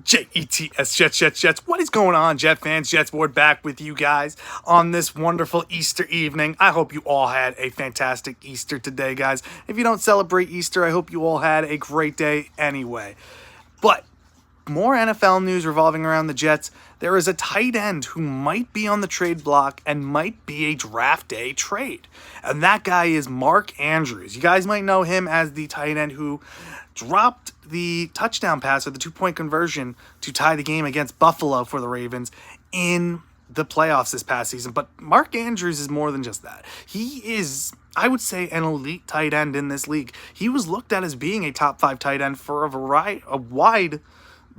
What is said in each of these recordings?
Jets, Jets. What is going on, Jet fans? Jets Board back with you guys on this wonderful Easter evening. I hope you all had a fantastic Easter today, guys. If you don't celebrate Easter, I hope you all had a great day anyway. But more NFL news revolving around the Jets. There is a tight end who might be on the trade block and might be a draft day trade. And that guy is Mark Andrews. You guys might know him as the tight end who dropped the touchdown pass or the 2-point conversion to tie the game against Buffalo for the Ravens in the playoffs this past season. But Mark Andrews is more than just that. He is, I would say, an elite tight end in this league. He was looked at as being a top 5 tight end for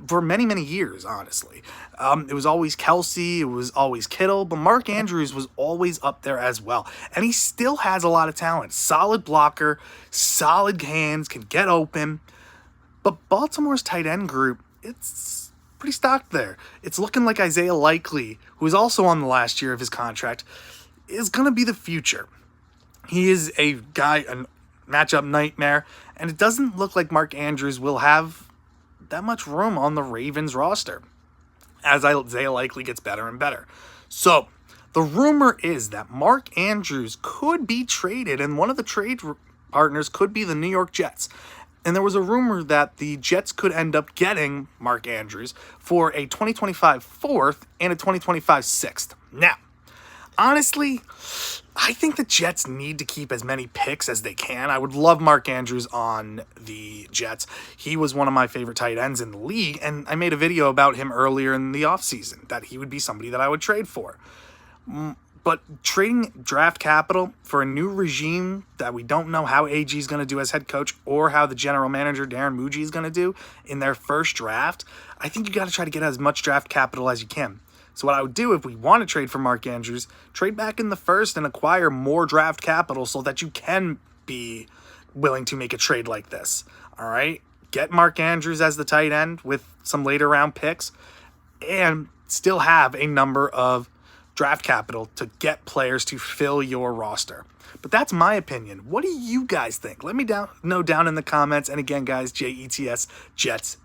for many years, honestly. It was always Kelsey, it was always Kittle, but Mark Andrews was always up there as well. And he still has a lot of talent. Solid blocker, solid hands, can get open. But Baltimore's tight end group, it's pretty stocked there. It's looking like Isaiah Likely, who is also on the last year of his contract, is going to be the future. He is a guy, a matchup nightmare, and it doesn't look like Mark Andrews will have that much room on the Ravens roster as Isaiah Likely gets better and better. So the rumor is that Mark Andrews could be traded, and one of the trade partners could be the New York Jets. And there was a rumor that the Jets could end up getting Mark Andrews for a 2025 fourth and a 2025 sixth. Now, honestly, I think the Jets need to keep as many picks as they can. I would love Mark Andrews on the Jets. He was one of my favorite tight ends in the league, and I made a video about him earlier in the offseason, that he would be somebody that I would trade for. But trading draft capital for a new regime that we don't know how AG is going to do as head coach or how the general manager, Darren Muji, is going to do in their first draft, I think you got to try to get as much draft capital as you can. So what I would do if we want to trade for Mark Andrews, trade back in the first and acquire more draft capital so that you can be willing to make a trade like this. All right? Get Mark Andrews as the tight end with some later round picks and still have a number of draft capital to get players to fill your roster. But that's my opinion. What do you guys think? Let me know down in the comments. And again, guys, Jets, Jets.